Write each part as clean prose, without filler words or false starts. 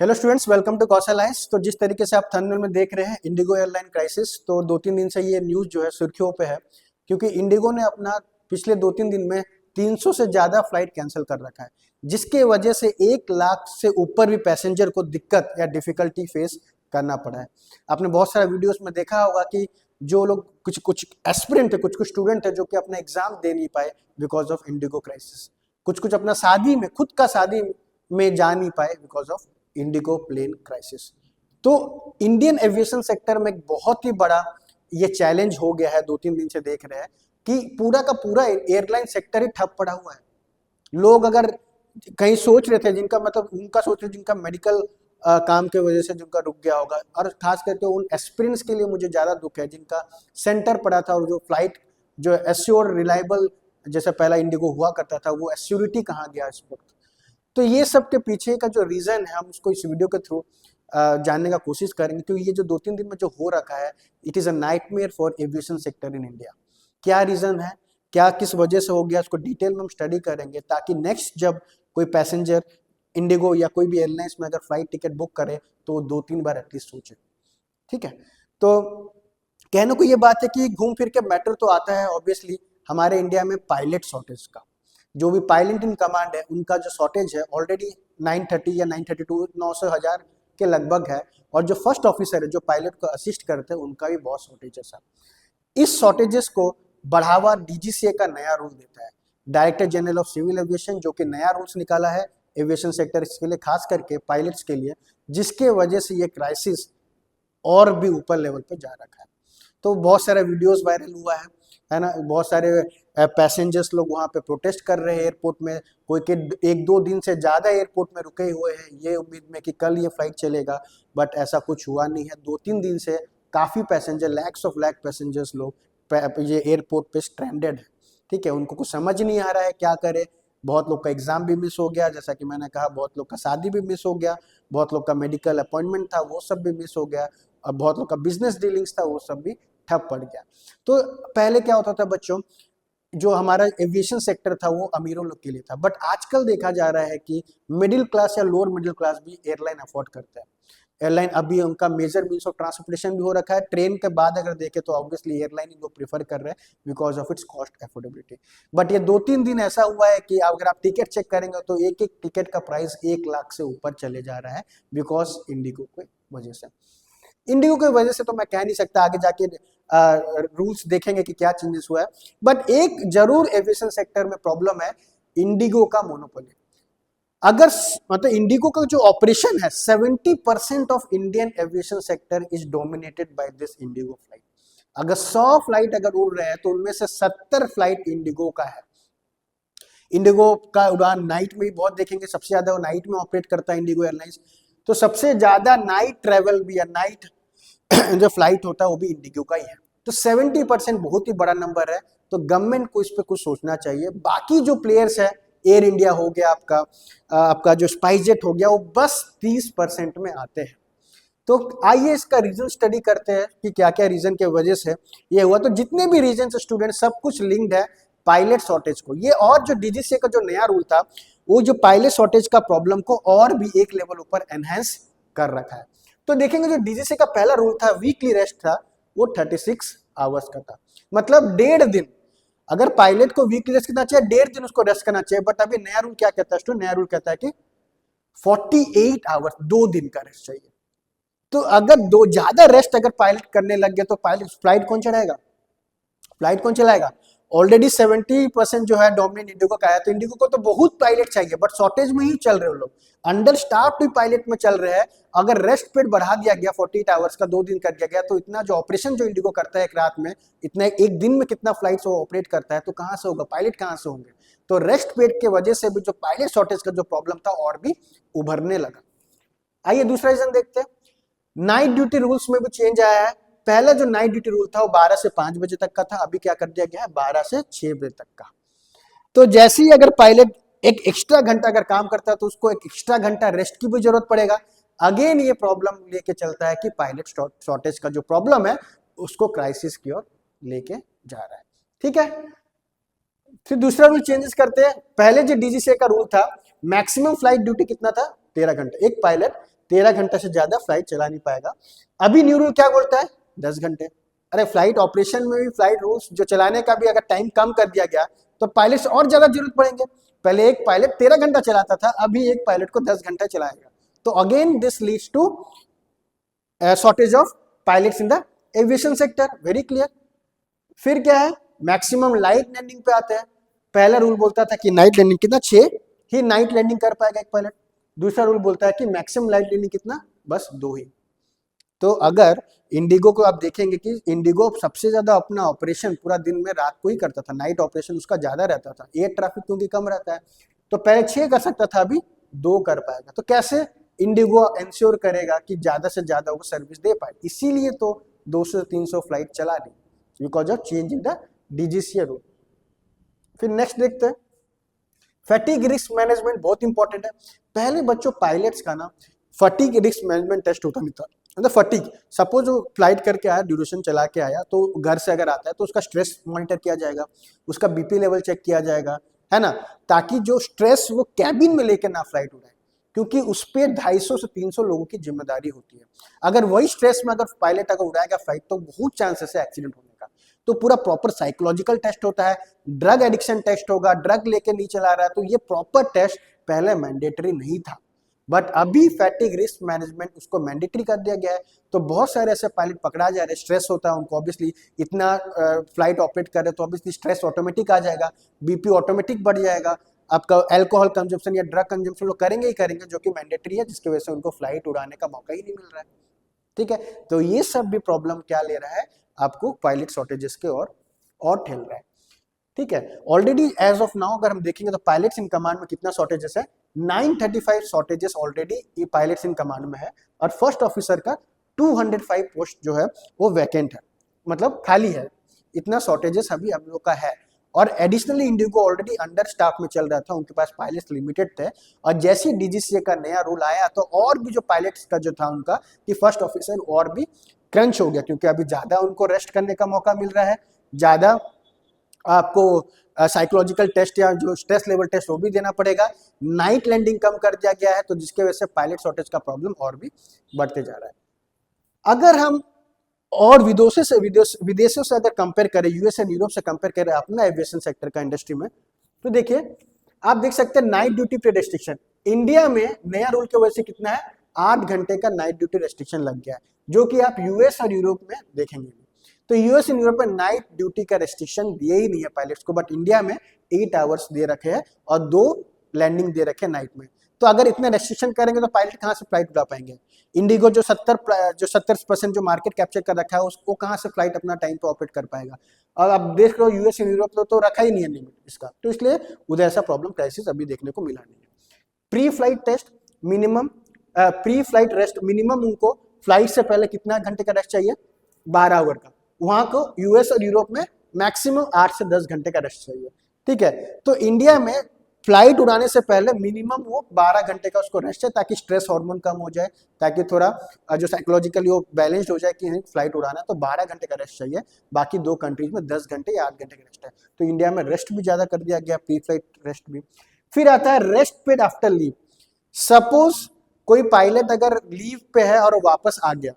Hello students, welcome to Kaushal ice. तो जिस तरीके से आप थंबनेल में देख रहे हैं इंडिगो एयरलाइन क्राइसिस, तो 2-3 दिन से ये न्यूज़ जो है सुर्खियों पे है, क्योंकि इंडिगो ने अपना पिछले 2-3 दिन में 300 से ज़्यादा फ्लाइट कैंसिल कर रखा है, जिसके वजह से 1 लाख से ऊपर भी पैसेंजर को दिक्कत या डिफिकल्टी फेस करना पड़ा है। आपने बहुत सारे वीडियोस में देखा होगा कि जो लोग कुछ कुछ एस्पिरेंट है, कुछ कुछ स्टूडेंट है जो कि अपना एग्जाम दे नहीं पाए बिकॉज ऑफ इंडिगो क्राइसिस, कुछ कुछ अपना शादी में खुद का शादी में जा नहीं पाए because of IndiGo plane crisis. तो इंडियन एविएशन सेक्टर में एक बहुत ही बड़ा ये चैलेंज हो गया है। 2-3 दिन से देख रहे हैं कि पूरा का पूरा एयरलाइन सेक्टर ही ठप पड़ा हुआ है। लोग अगर कहीं सोच रहे थे, जिनका मतलब उनका सोच रहे, जिनका मेडिकल काम के वजह से जिनका रुक गया होगा, और खास करके उन एस्पिरेंट्स के लिए मुझे ज्यादा दुख है जिनका सेंटर पड़ा था, और जो फ्लाइट जो एश्योर रिलायबल जैसे पहला इंडिगो हुआ करता था, वो एश्योरिटी कहाँ गया इस वक्त। तो ये सब के पीछे का जो रीजन है, हम उसको इस वीडियो के थ्रू जानने का कोशिश करेंगे, क्योंकि ये जो 2-3 दिन में जो हो रखा है, it is a nightmare for aviation sector in India. क्या रीजन है, क्या किस वजह से हो गया, उसको डिटेल में हम स्टडी करेंगे, ताकि नेक्स्ट जब कोई पैसेंजर इंडिगो या कोई भी एयरलाइंस में अगर फ्लाइट टिकट बुक करे तो वो 2-3 बार एटलीस्ट सोचे। ठीक है, तो कहने को ये बात है कि घूम फिर के मैटर तो आता है ऑब्वियसली हमारे इंडिया में पायलट शॉर्टेज का। जो भी पायलट इन कमांड है उनका जो शॉर्टेज है ऑलरेडी 930 या 932 900 हज़ार के लगभग है, और जो फर्स्ट ऑफिसर है जो पायलट को असिस्ट करते हैं उनका भी बहुत शॉर्टेज है सर। इस शॉर्टेजेस को बढ़ावा डीजीसीए का नया रूल देता है, director general of civil aviation, जो कि नया रूल्स निकाला है एविएशन सेक्टर के लिए, खास करके पायलट्स के लिए, जिसके वजह से ये क्राइसिस और भी ऊपर लेवल पे जा रखा है। तो बहुत सारे वीडियोस वायरल हुआ है ना। बहुत सारे पैसेंजर्स लोग वहाँ पे प्रोटेस्ट कर रहे हैं एयरपोर्ट में, कोई के 1-2 दिन से ज़्यादा एयरपोर्ट में रुके हुए हैं ये उम्मीद में कि कल ये फ्लाइट चलेगा, बट ऐसा कुछ हुआ नहीं है। 2-3 दिन से काफ़ी passenger, lakhs of lakh passengers लोग ये एयरपोर्ट पे स्ट्रैंडेड है। ठीक है, उनको कुछ समझ नहीं आ रहा है क्या करे। बहुत लोग का एग्जाम भी मिस हो गया, जैसा कि मैंने कहा, बहुत लोग का शादी भी मिस हो गया, बहुत लोग का मेडिकल अपॉइंटमेंट था वो सब भी मिस हो गया, और बहुत लोग का बिजनेस डीलिंग्स था वो सब भी ठप पड़ गया। तो पहले क्या होता था बच्चों, जो हमारा एविएशन सेक्टर था वो अमीरों लोग के लिए था, बट आजकल देखा जा रहा है कि मिडिल क्लास या लोअर मिडिल क्लास भी एयरलाइन अफोर्ड करता है। एयरलाइन अभी उनका मेजर मीन्स ऑफ ट्रांसपोर्टेशन भी हो रखा है। ट्रेन के बाद अगर देखें तो ऑब्वियसली एयरलाइन लोग प्रीफर कर रहे हैं because of its cost affordability. But ये 2-3 दिन ऐसा हुआ है कि अगर आप टिकट चेक करेंगे तो एक एक टिकट का प्राइस 1 लाख से ऊपर चले जा रहा है बिकॉज इंडिगो की वजह से। इंडिगो की वजह से तो मैं कह नहीं सकता, आगे जाके रूल्स देखेंगे कि क्या चेंजेस हुआ है, बट एक जरूर एविएशन सेक्टर में प्रॉब्लम है, इंडिगो का मोनोपोली। अगर मतलब इंडिगो का जो ऑपरेशन है, 70% of Indian aviation sector is dominated by this Indigo flight. अगर 100 फ्लाइट अगर उड़ रहे हैं तो उनमें से 70 फ्लाइट इंडिगो का है। इंडिगो का उड़ान नाइट में भी बहुत देखेंगे, सबसे ज्यादा वो नाइट में ऑपरेट करता है इंडिगो एयरलाइंस। तो सबसे ज्यादा नाइट ट्रेवल भी या नाइट जो फ्लाइट होता है वो भी इंडिगो का ही है। तो 70% बहुत ही बड़ा नंबर है। तो गवर्नमेंट को इस पे कुछ सोचना चाहिए। बाकी जो प्लेयर्स है, एयर इंडिया हो गया, आपका जो स्पाइसजेट हो गया, वो बस 30% में आते हैं। तो आइए इसका रीजन स्टडी करते हैं कि क्या क्या रीजन के वजह से ये हुआ। तो जितने भी रीजन से स्टूडेंट, सब कुछ लिंक्ड है पायलट शॉर्टेज को। ये और जो डीजीसीए का जो नया रूल था, वो जो पायलट शॉर्टेज का प्रॉब्लम को और भी एक लेवल ऊपर एनहेंस कर रखा है। तो देखेंगे जो डीजीसीए का पहला रूल था, वीकली रेस्ट था, वो 36 आवर्स का था। मतलब 1.5 दिन। अगर पायलट को वीकली रेस्ट करना चाहिए, 1.5 दिन उसको रेस्ट करना चाहिए, बट अभी नया रूल क्या कहता है, नया रूल कहता है कि 48 आवर्स, 2 दिन का रेस्ट चाहिए। तो अगर दो ज्यादा रेस्ट अगर पायलट करने लग गए तो पायलट फ्लाइट कौन चलाएगा, फ्लाइट कौन चलाएगा। ऑलरेडी 70% जो है डोमिनेट इंडिगो का है, तो इंडिगो को तो बहुत पायलट चाहिए, बट शॉर्टेज में ही चल रहे हो लोग, अंडर स्टाफ भी पायलट में चल रहे हैं। अगर रेस्ट पीरियड बढ़ा दिया गया 48 आवर्स का, 2 दिन कर दिया गया, तो इतना जो ऑपरेशन जो इंडिगो करता है एक रात में, इतना एक दिन में कितना फ्लाइट वो ऑपरेट करता है, तो कहां से होगा, पायलट कहां से होंगे। तो रेस्ट पीरियड की वजह से भी जो पायलट शॉर्टेज का जो प्रॉब्लम था और भी उभरने लगा। आइए दूसरा रीजन देखते हैं। नाइट ड्यूटी रूल्स में भी चेंज आया है। पहले जो नाइट ड्यूटी रूल था वो 12 से 5 बजे तक का था, अभी क्या कर दिया गया है, 12 से 6 बजे तक का। तो जैसे ही अगर पायलट एक एक्स्ट्रा घंटा अगर काम करता है तो उसको एक एक्स्ट्रा घंटा रेस्ट की भी जरूरत पड़ेगा। अगेन ये प्रॉब्लम लेके चलता है कि पायलट शॉर्टेज का जो प्रॉब्लम है उसको क्राइसिस की ओर लेके जा रहा है। ठीक है, फिर दूसरा रूल चेंजेस करते हैं। पहले जो डीजीसीए का रूल था, मैक्सिमम फ्लाइट ड्यूटी कितना था, 13 घंटे, एक पायलट 13 घंटे से ज्यादा फ्लाइट चला नहीं पाएगा। अभी न्यू रूल क्या बोलता है? 10 घंटे। अरे फ्लाइट ऑपरेशन में भी फ्लाइट रूल्स जो चलाने का भी अगर टाइम कम कर दिया गया तो पायलट और ज्यादा जरूरत पड़ेंगे। पहले एक पायलट 13 घंटा चलाता था, अभी एक पायलट को 10 घंटा चलाएगा। तो again this leads to shortage of pilots in the aviation sector, very clear. फिर क्या है? मैक्सिमम लाइट लैंडिंग पे आते हैं। पहला रूल बोलता था कि नाइट लैंडिंग कितना, 6 ही नाइट लैंडिंग कर पाएगा एक पायलट। दूसरा रूल बोलता है कि मैक्सिमम लाइट लैंडिंग कितना, बस 2 ही। तो अगर इंडिगो को आप देखेंगे कि इंडिगो सबसे ज्यादा अपना ऑपरेशन पूरा दिन में रात को ही करता था, नाइट ऑपरेशन उसका ज्यादा रहता था, एयर ट्रैफिक क्योंकि कम रहता है। तो पहले 6 कर सकता था, अभी 2 कर पाएगा। तो कैसे इंडिगो इंश्योर करेगा कि ज्यादा से ज्यादा वो सर्विस दे पाए? इसीलिए तो 200 से 300 फ्लाइट चला रही, because of change in the DGCA rule. फिर नेक्स्ट देखते हैं, फैटिग रिस्क मैनेजमेंट बहुत इंपॉर्टेंट है। पहले बच्चों पायलट्स का ना फटीग रिस्क मैनेजमेंट टेस्ट होता नहीं था। मतलब फटीग, सपोज वो फ्लाइट करके आया, ड्यूरेशन चला के आया, तो घर से अगर आता है तो उसका स्ट्रेस मॉनिटर किया जाएगा, उसका बीपी लेवल चेक किया जाएगा, है ना, ताकि जो स्ट्रेस वो कैबिन में लेके ना फ्लाइट उड़ाए, क्योंकि उस पर 250 से 300 लोगों की जिम्मेदारी होती है। अगर वही स्ट्रेस में अगर पायलट अगर उड़ाएगा फ्लाइट तो बहुत चांसेस है एक्सीडेंट होने का। तो पूरा प्रॉपर साइकोलॉजिकल टेस्ट होता है, ड्रग एडिक्शन टेस्ट होगा, ड्रग लेके नहीं चला रहा है, तो ये प्रॉपर टेस्ट पहले मैंडेटरी नहीं था, बट अभी फैटिग रिस्क मैनेजमेंट उसको मैंडेटरी कर दिया गया है। तो बहुत सारे ऐसे पायलट पकड़ा जा रहे हैं, स्ट्रेस होता है उनको, ऑब्वियसली इतना फ्लाइट ऑपरेट कर रहे हैं तो ऑब्वियसली स्ट्रेस ऑटोमेटिक आ जाएगा, बीपी ऑटोमेटिक बढ़ जाएगा, आपका अल्कोहल कंजम्पशन या ड्रग कंजम्पशन लोग करेंगे ही करेंगे, जो कि मैंडेटरी है, जिसकी वजह से उनको फ्लाइट उड़ाने का मौका ही नहीं मिल रहा है। ठीक है, तो ये सब भी प्रॉब्लम क्या ले रहा है आपको, पायलट शॉर्टेजेस के और ठेल रहा है। ठीक है, ऑलरेडी एज ऑफ नाउ अगर हम देखेंगे तो पायलट्स इन कमांड में कितना शॉर्टेजेस है, 935 शॉर्टेजेस ऑलरेडी ये पायलट्स इन कमांड में है, और फर्स्ट ऑफिसर का 205 पोस्ट जो है वो वैकेंट है, मतलब खाली है। इतना शॉर्टेजेस अभी हम लोग का है। और additionally Indigo already under staff में चल रहा था, उनके पास पायलट्स लिमिटेड थे, और जैसे डीजीसीए का नया रूल आया तो और भी जो पायलट्स का जो था उनका कि फर्स्ट ऑफिसर और भी क्रंच हो गया, क्योंकि अभी ज्यादा उनको रेस्ट करने का मौका मिल रहा है, ज्यादा आपको साइकोलॉजिकल टेस्ट या जो स्ट्रेस लेवल टेस्ट वो भी देना पड़ेगा, नाइट लैंडिंग कम कर दिया गया है, तो जिसके वजह से पायलट शॉर्टेज का प्रॉब्लम और भी बढ़ते जा रहा है। अगर हम और विदेशों से अगर कंपेयर करें, यूएस एंड यूरोप से कंपेयर करें अपना एविएशन सेक्टर का इंडस्ट्री में, तो देखिए आप देख सकते हैं नाइट ड्यूटी पे रेस्ट्रिक्शन इंडिया में नया रूल की वजह से कितना है, 8 घंटे का नाइट ड्यूटी रेस्ट्रिक्शन लग गया है, जो कि आप यूएस और यूरोप में देखेंगे। तो यूएस एंड यूरोप में नाइट ड्यूटी का रेस्ट्रिक्शन दिए ही नहीं है पायलट्स को, बट इंडिया में 8 आवर्स दे रखे हैं और 2 लैंडिंग दे रखे हैं नाइट में। तो अगर इतने रेस्ट्रिक्शन करेंगे तो पायलट कहाँ से फ्लाइट उड़ा पाएंगे? इंडिगो जो 70% जो मार्केट कैप्चर कर रखा है उसको कहाँ से फ्लाइट अपना टाइम पे ऑपरेट कर पाएगा? और आप देख लो यूएस एंड यूरोप तो रखा ही नहीं है लिमिट इसका, तो इसलिए उधर ऐसा प्रॉब्लम क्राइसिस अभी देखने को मिला नहीं है। Pre flight test minimum, pre flight rest minimum उनको फ्लाइट से पहले कितना घंटे का रेस्ट चाहिए, 12 आवर का। वहां को यूएस और यूरोप में मैक्सिमम 8 से 10 घंटे का रेस्ट चाहिए। ठीक है, तो इंडिया में फ्लाइट उड़ाने से पहले मिनिमम वो 12 घंटे का उसको रेस्ट है, ताकि स्ट्रेस हार्मोन कम हो जाए, ताकि थोड़ा जो साइकोलॉजिकली वो बैलेंस्ड हो जाए कि फ्लाइट उड़ाना है तो 12 घंटे का रेस्ट चाहिए। बाकी 2 कंट्रीज में 10 घंटे या 8 घंटे का रेस्ट है, तो इंडिया में रेस्ट भी ज्यादा कर दिया गया, प्री फ्लाइट रेस्ट भी। फिर आता है rest paid after leave. Suppose कोई पायलट अगर लीव पे है और वापस आ गया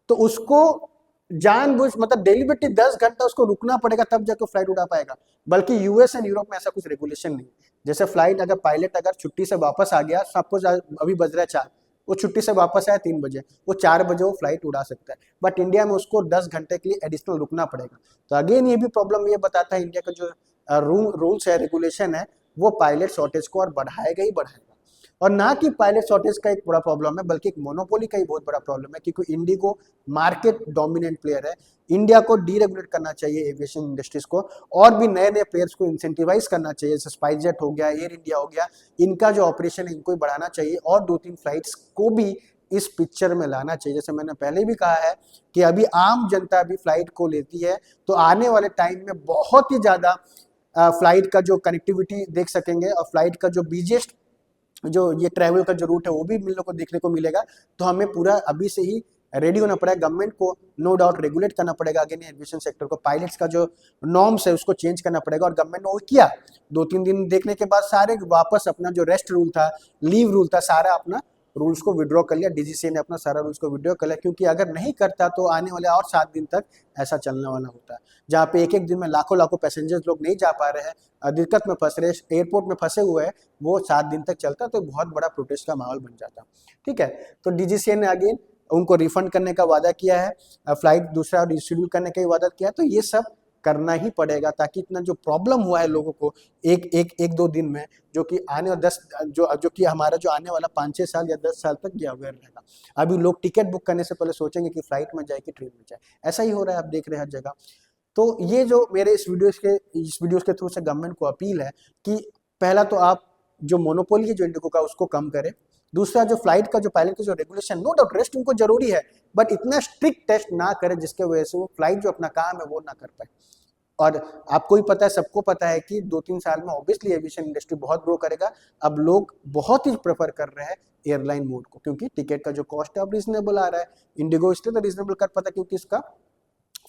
तो उसको जानबूझ मतलब डेलिबरेटली 10 घंटा उसको रुकना पड़ेगा, तब जाकर फ्लाइट उड़ा पाएगा। बल्कि यूएस एंड यूरोप में ऐसा कुछ रेगुलेशन नहीं। जैसे फ्लाइट अगर पायलट अगर छुट्टी से वापस आ गया, सपोज अभी बज रहा है 4, वो छुट्टी से वापस आया 3 बजे, वो 4 बजे वो फ्लाइट उड़ा सकता है, बट इंडिया में उसको 10 घंटे के लिए एडिशनल रुकना पड़ेगा। तो अगेन ये भी प्रॉब्लम ये बताता है, इंडिया का जो रूल्स है, रेगुलेशन है, वो पायलट शॉर्टेज को और बढ़ाएगा ही बढ़ाएगा। और ना कि पायलट शॉर्टेज का एक बड़ा प्रॉब्लम है, बल्कि एक मोनोपोली का ही बहुत बड़ा प्रॉब्लम है, क्योंकि इंडिगो मार्केट डोमिनेंट प्लेयर है। इंडिया को डीरेगुलेट करना चाहिए एविएशन इंडस्ट्रीज को, और भी नए नए प्लेयर्स को इंसेंटिवाइज करना चाहिए, जैसे स्पाइसजेट हो गया, एयर इंडिया हो गया, इनका जो ऑपरेशन है इनको ही बढ़ाना चाहिए, और 2-3 फ्लाइट्स को भी इस पिक्चर में लाना चाहिए। जैसे मैंने पहले भी कहा है कि अभी आम जनता भी फ्लाइट को लेती है, तो आने वाले टाइम में बहुत ही ज्यादा फ्लाइट का जो कनेक्टिविटी देख सकेंगे, और फ्लाइट का जो बिगेस्ट जो ये ट्रैवल का जो रूट है वो भी मिलने को देखने को मिलेगा। तो हमें पूरा अभी से ही रेडी होना पड़ेगा, गवर्नमेंट को नो डाउट रेगुलेट करना पड़ेगा अगेन एविएशन सेक्टर को, पायलट्स का जो नॉर्म्स है उसको चेंज करना पड़ेगा, और गवर्नमेंट ने वो किया। 2-3 दिन देखने के बाद सारे वापस अपना जो रेस्ट रूल था, लीव रूल था, सारा अपना रूल्स को विड्रॉ कर लिया, डीजीसीए ने अपना सारा रूल्स को विड्रॉ कर लिया, क्योंकि अगर नहीं करता तो आने वाले और 7 दिन तक ऐसा चलने वाला होता है, जहाँ पे एक एक दिन में लाखों लाखों पैसेंजर्स लोग नहीं जा पा रहे हैं, दिक्कत में फंस रहे, एयरपोर्ट में फंसे हुए हैं, वो 7 दिन तक चलता तो बहुत बड़ा प्रोटेस्ट का माहौल बन जाता। ठीक है, तो डीजीसीए ने अगेन उनको रिफंड करने का वादा किया है, फ्लाइट दूसरा रिशेड्यूल करने का वादा किया है, तो ये सब करना ही पड़ेगा, ताकि इतना जो प्रॉब्लम हुआ है लोगों को एक दो दिन में, जो कि आने और 10 जो कि हमारा जो आने वाला 5-6 साल या 10 साल तक ये अवेयर रहेगा। अभी लोग टिकट बुक करने से पहले सोचेंगे कि फ्लाइट में जाए कि ट्रेन में जाए, ऐसा ही हो रहा है, आप देख रहे हैं हर जगह। तो ये जो मेरे इस वीडियोस के थ्रू से गवर्नमेंट को अपील है कि पहला तो आप जो मोनोपोली है जो इंडिगो का उसको कम करें, दूसरा जो फ्लाइट का जो पायलट का जो रेगुलेशन, नो डाउट रेस्ट उनको जरूरी है, बट इतना स्ट्रिक्ट टेस्ट ना करें जिसके वजह से वो फ्लाइट जो अपना काम है वो ना कर पाए। और आपको ही पता है, सबको पता है कि 2-3 साल में ऑब्वियसली एविएशन इंडस्ट्री बहुत ग्रो करेगा। अब लोग बहुत ही प्रेफर कर रहे हैं एयरलाइन मोड को, क्योंकि टिकट का जो कॉस्ट है अब रीजनेबल आ रहा है। इंडिगो इसलिए तो रीजनेबल कर पाता है क्योंकि इसका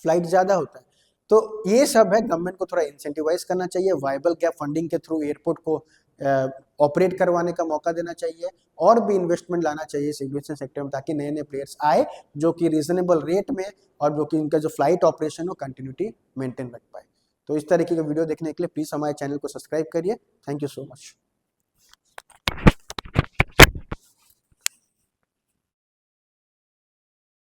फ्लाइट ज्यादा होता है। तो ये सब है, गवर्नमेंट को थोड़ा इंसेंटिवाइज करना चाहिए, वाइबल गैप फंडिंग के थ्रू एयरपोर्ट को ऑपरेट करवाने का मौका देना चाहिए, और भी इन्वेस्टमेंट लाना चाहिए इस एविएशन सेक्टर में, ताकि नए नए प्लेयर्स आए जो कि रीजनेबल रेट में, और जो कि इनका जो फ्लाइट ऑपरेशन हो कंटिन्यूटी मेंटेन रख पाए। तो इस तरीके का वीडियो देखने के लिए प्लीज हमारे चैनल को सब्सक्राइब करिए। Thank you so much.